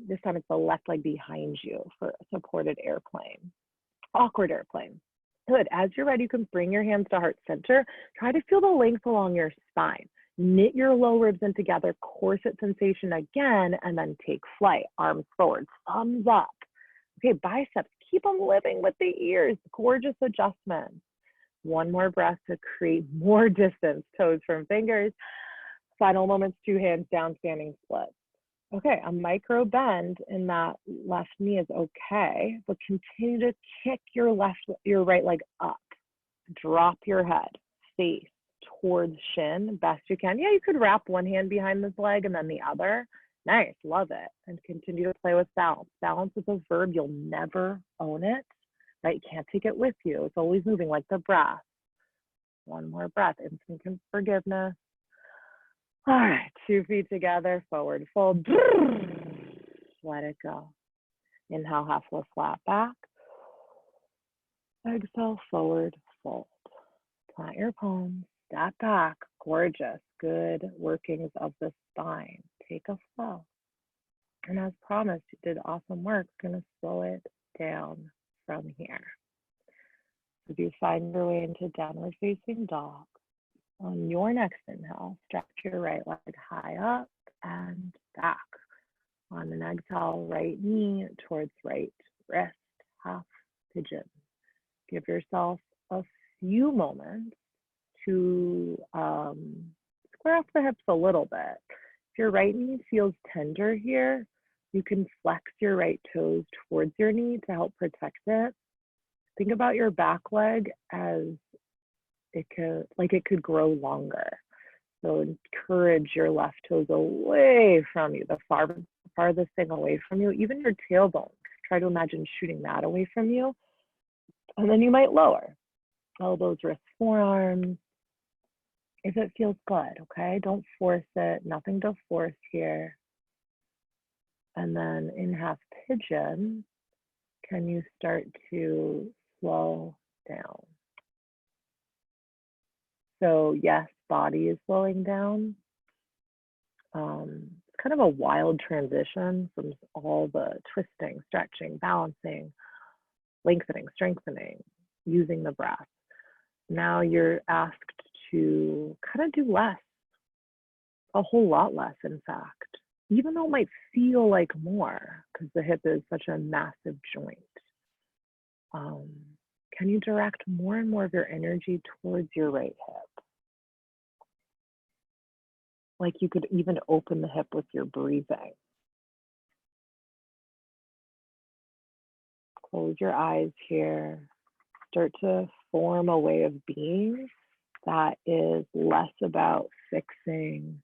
this time it's the left leg behind you for a supported airplane. Awkward airplane. Good. As you're ready, you can bring your hands to heart center. Try to feel the length along your spine. Knit your low ribs in together, corset sensation again, and then take flight. Arms forward, thumbs up. Okay, biceps, keep them living with the ears. Gorgeous adjustment. One more breath to create more distance, toes from fingers. Final moments, 2 hands down, standing split. Okay, a micro bend in that left knee is okay, but continue to kick your right leg up. Drop your head, face towards shin, best you can. Yeah, you could wrap one hand behind this leg and then the other. Nice, love it. And continue to play with balance. Balance is a verb, you'll never own it, right? You can't take it with you. It's always moving like the breath. One more breath, instant forgiveness. All right, 2 feet together, forward fold. Let it go. Inhale, half lift, flat back. Exhale, forward fold. Plant your palms, step back. Gorgeous, good workings of the spine. Take a flow. And as promised, you did awesome work. Gonna slow it down from here. If you find your way into downward facing dog, on your next inhale, stretch your right leg high up and back. On an exhale, right knee towards right wrist, half pigeon. Give yourself a few moments to square off the hips a little bit. If your right knee feels tender here, you can flex your right toes towards your knee to help protect it. Think about your back leg as it could grow longer. So encourage your left toes away from you, the farthest thing away from you, even your tailbone. Try to imagine shooting that away from you. And then you might lower. Elbows, wrists, forearms. If it feels good, okay? Don't force it, nothing to force here. And then in half pigeon, can you start to slow down? So yes, body is slowing down. It's kind of a wild transition from all the twisting, stretching, balancing, lengthening, strengthening, using the breath. Now you're asked to kind of do less, a whole lot less, in fact, even though it might feel like more because the hip is such a massive joint. Can you direct more and more of your energy towards your right hip? Like you could even open the hip with your breathing. Close your eyes here. start to form a way of being that is less about fixing,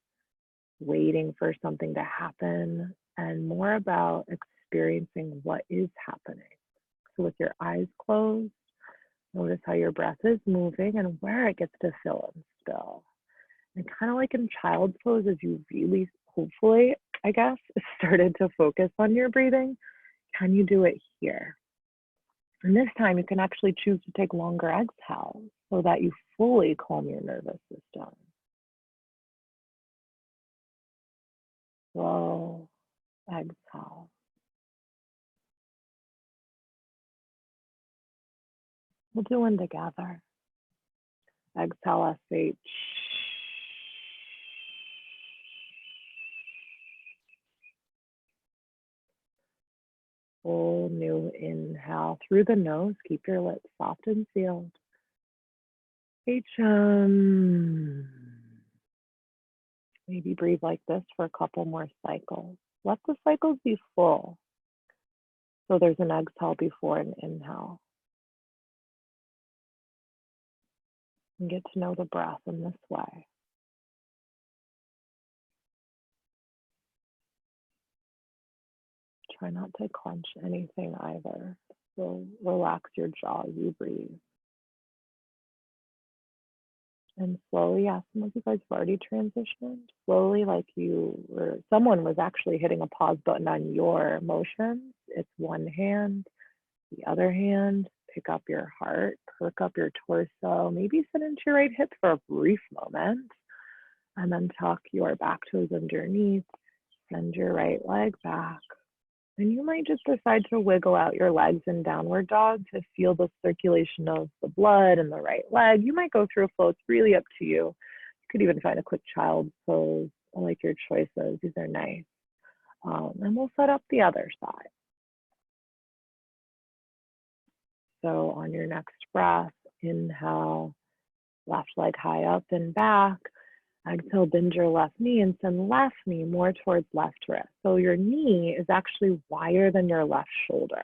waiting for something to happen, and more about experiencing what is happening. So with your eyes closed, notice how your breath is moving and where it gets to fill and spill. And kind of like in child's pose, as you really, hopefully, I guess, started to focus on your breathing, can you do it here? And this time you can actually choose to take longer exhales so that you fully calm your nervous system. Slow exhale. We'll do one together. Exhale, SH. Full new inhale through the nose. Keep your lips soft and sealed. HM. Maybe breathe like this for a couple more cycles. Let the cycles be full. So there's an exhale before an inhale. And get to know the breath in this way. Try not to clench anything either. So relax your jaw, you breathe. And slowly, yeah, some of you guys have already transitioned. Slowly, like someone was actually hitting a pause button on your motions. It's one hand, the other hand, pick up your heart, perk up your torso, maybe sit into your right hip for a brief moment, and then tuck your back toes underneath, send your right leg back. And you might just decide to wiggle out your legs in downward dog to feel the circulation of the blood in the right leg. You might go through a flow. It's really up to you. You could even find a quick child's pose. I like your choices. These are nice. And we'll set up the other side. So on your next breath, inhale, left leg high up and back. Exhale, bend your left knee and send left knee more towards left wrist. So your knee is actually wider than your left shoulder.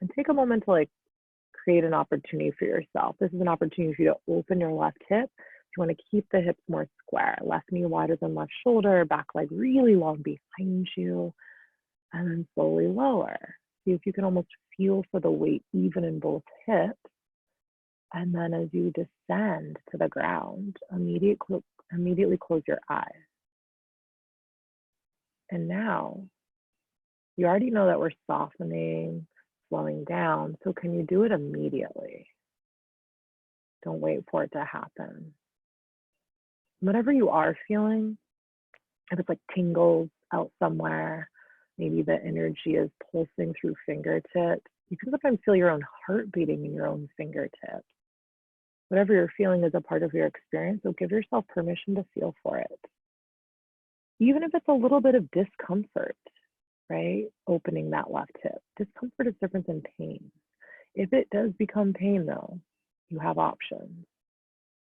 And take a moment to create an opportunity for yourself. This is an opportunity for you to open your left hip. You want to keep the hips more square. Left knee wider than left shoulder, back leg really long behind you, and then slowly lower. See if you can almost feel for the weight even in both hips. And then as you descend to the ground, immediately close your eyes. And now, you already know that we're softening, slowing down. So can you do it immediately? Don't wait for it to happen. Whatever you are feeling, if it's like tingles out somewhere, maybe the energy is pulsing through fingertips. You can sometimes feel your own heart beating in your own fingertips. Whatever you're feeling is a part of your experience, so give yourself permission to feel for it. Even if it's a little bit of discomfort, right? Opening that left hip. Discomfort is different than pain. If it does become pain though, you have options.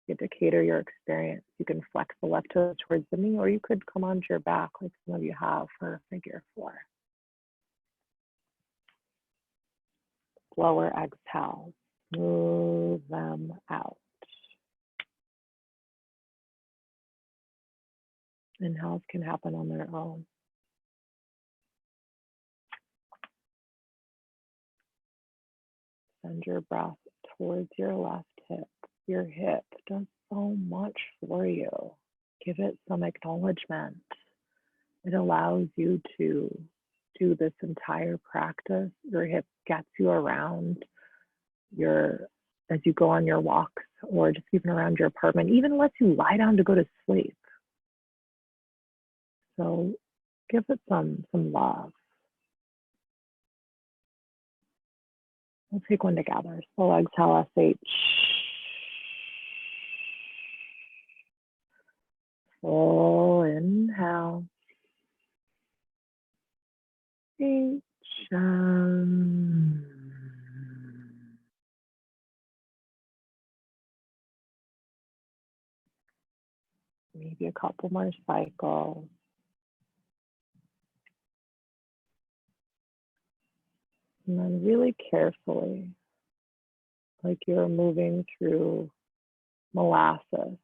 You get to cater your experience. You can flex the left toe towards the knee, or you could come onto your back like some of you have for figure 4. Lower exhale. Move them out. Inhales can happen on their own. Send your breath towards your left hip. Your hip does so much for you. Give it some acknowledgement. It allows you to do this entire practice. Your hip gets you around as you go on your walks or just even around your apartment, even lets you lie down to go to sleep. So give it some love. We'll take one together. So exhale, SH. Full inhale. H. Maybe a couple more cycles. And then really carefully like you're moving through molasses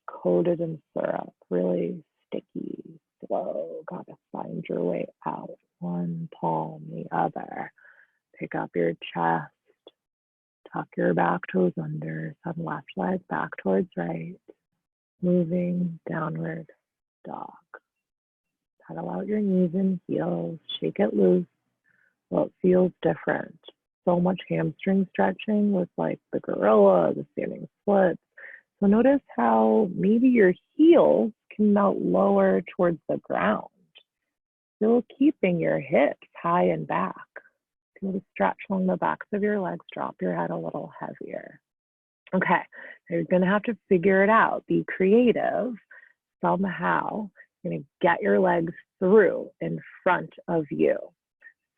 coated in syrup, really sticky, slow. Gotta find your way out. One palm, the other. Pick up your chest, tuck your back toes under, send left leg back towards right, moving downward dog. Pedal out your knees and heels, shake it loose. Well, it feels different. So much hamstring stretching with like the gorilla, the standing splits. So notice how maybe your heels can melt lower towards the ground, still keeping your hips high and back. Feel the stretch along the backs of your legs, drop your head a little heavier. Okay, so you're gonna have to figure it out. Be creative. Somehow, you're gonna get your legs through in front of you.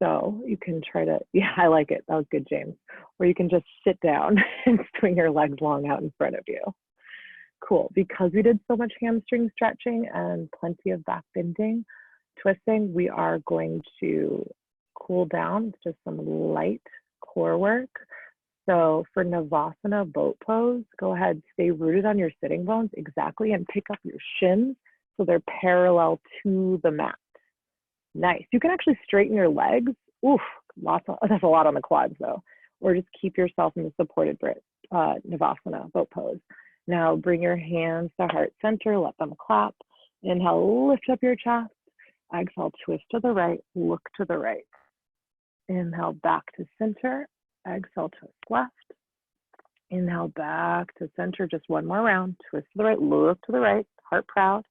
So you can try to, yeah, I like it. That was good, James. Or you can just sit down and swing your legs long out in front of you. Cool. Because we did so much hamstring stretching and plenty of back bending, twisting, we are going to cool down, just some light core work. So for Navasana boat pose, go ahead, stay rooted on your sitting bones exactly and pick up your shins so they're parallel to the mat. Nice. You can actually straighten your legs. Oof, that's a lot on the quads though. Or just keep yourself in the supported Navasana boat pose. Now bring your hands to heart center, let them clap. Inhale, lift up your chest. Exhale, twist to the right, look to the right. Inhale, back to center. Exhale, twist left. Inhale, back to center. Just one more round. Twist to the right, look to the right, heart proud.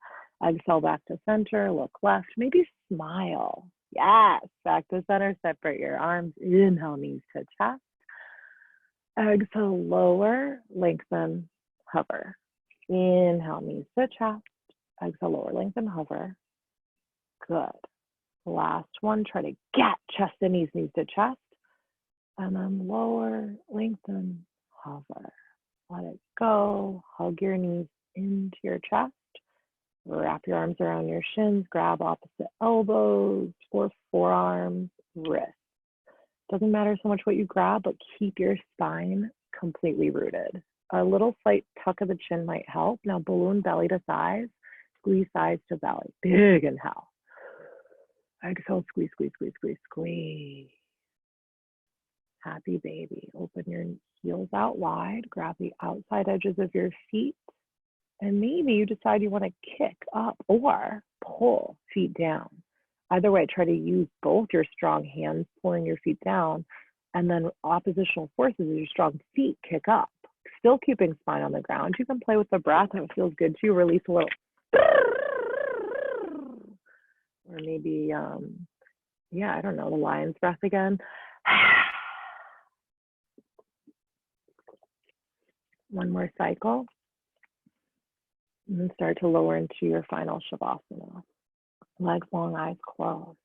Exhale, back to center, look left. Maybe smile. Yes, back to center. Separate your arms. Inhale, knees to chest. Exhale, lower, lengthen, hover. Inhale, knees to chest. Exhale, lower, lengthen, hover. Good. Last one, try to get chest to knees, knees to chest. And then lower, lengthen, hover. Let it go. Hug your knees into your chest. Wrap your arms around your shins. Grab opposite elbows or forearms, wrists. Doesn't matter so much what you grab, but keep your spine completely rooted. A little slight tuck of the chin might help. Now balloon belly to thighs. Squeeze thighs to belly. Big inhale. Exhale, squeeze, squeeze, squeeze, squeeze, squeeze. Happy baby. Open your heels out wide. Grab the outside edges of your feet. And maybe you decide you want to kick up or pull feet down. Either way, try to use both your strong hands pulling your feet down and then oppositional forces as your strong feet kick up. Still keeping spine on the ground. You can play with the breath if it feels good to you. Release a little. Or maybe, yeah, I don't know, the lion's breath again. One more cycle. And then start to lower into your final Shavasana. Legs long, eyes closed.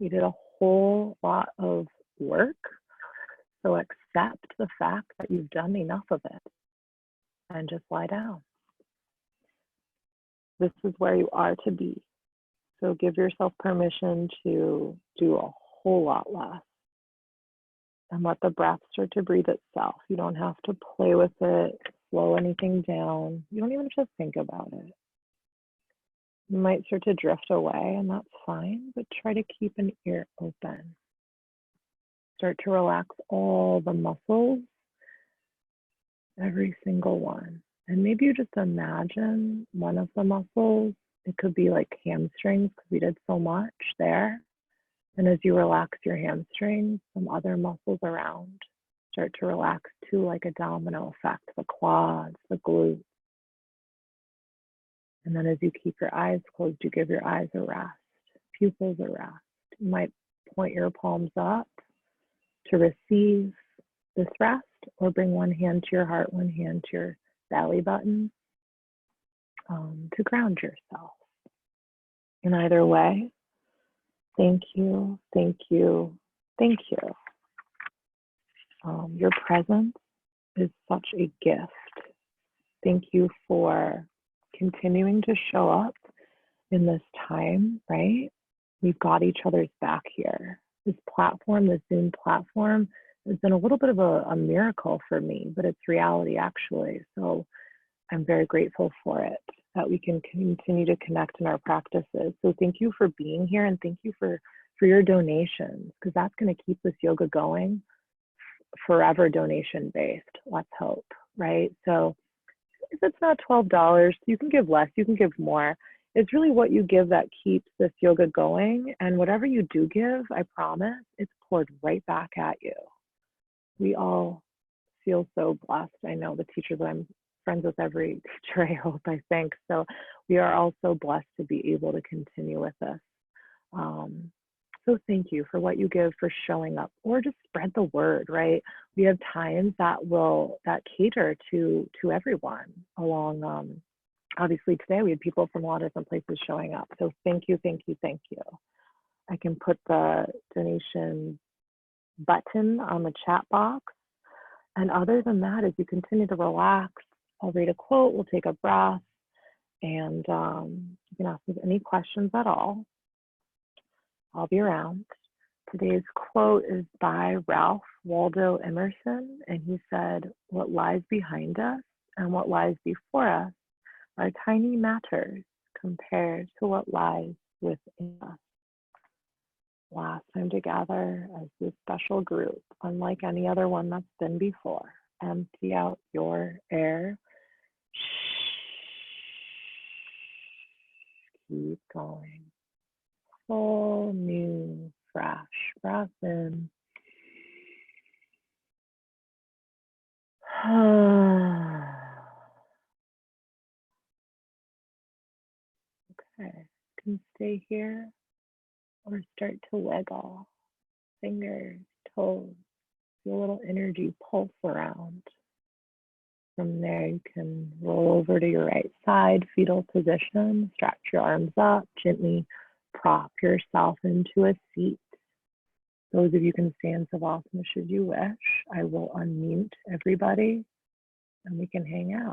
We did a whole lot of work. So accept the fact that you've done enough of it and just lie down. This is where you are to be. So give yourself permission to do a whole lot less and let the breath start to breathe itself. You don't have to play with it, slow anything down. You don't even have to think about it. You might start to drift away and that's fine, but try to keep an ear open. Start to relax all the muscles, every single one. And maybe you just imagine one of the muscles. It could be like hamstrings because we did so much there. And as you relax your hamstrings, some other muscles around start to relax too, like a domino effect, the quads, the glutes. And then as you keep your eyes closed, you give your eyes a rest, pupils a rest. You might point your palms up to receive this rest, or bring one hand to your heart, one hand to your belly button to ground yourself. In either way, thank you, thank you, thank you. Your presence is such a gift. Thank you for continuing to show up in this time, right? We've got each other's back here. This platform, this Zoom platform, It's been a little bit of a miracle for me, but it's reality actually. So I'm very grateful for it, that we can continue to connect in our practices. So thank you for being here, and thank you for your donations, because that's going to keep this yoga going forever, donation based. Let's hope, right? So if it's not $12, you can give less, you can give more. It's really what you give that keeps this yoga going. And whatever you do give, I promise, it's poured right back at you. We all feel so blessed. I know the teachers that I'm friends with, every teacher, I hope, I think. So we are all so blessed to be able to continue with this. So thank you for what you give, for showing up, or just spread the word, right? We have times that cater to everyone along. Obviously today we had people from a lot of different places showing up. So thank you, thank you, thank you. I can put the donation button on the chat box. And other than that, as you continue to relax, I'll read a quote, we'll take a breath, and you can ask me any questions at all. I'll be around. Today's quote is by Ralph Waldo Emerson, and he said, "What lies behind us and what lies before us are tiny matters compared to what lies within us." Last time together as this special group, unlike any other one that's been before. Empty out your air. Keep going. Full, new, fresh breath in. Okay, you can stay here or start to wiggle. Fingers, toes, feel a little energy pulse around. From there, you can roll over to your right side, fetal position, stretch your arms up, gently prop yourself into a seat. Those of you can stay in Savasana should you wish. I will unmute everybody and we can hang out.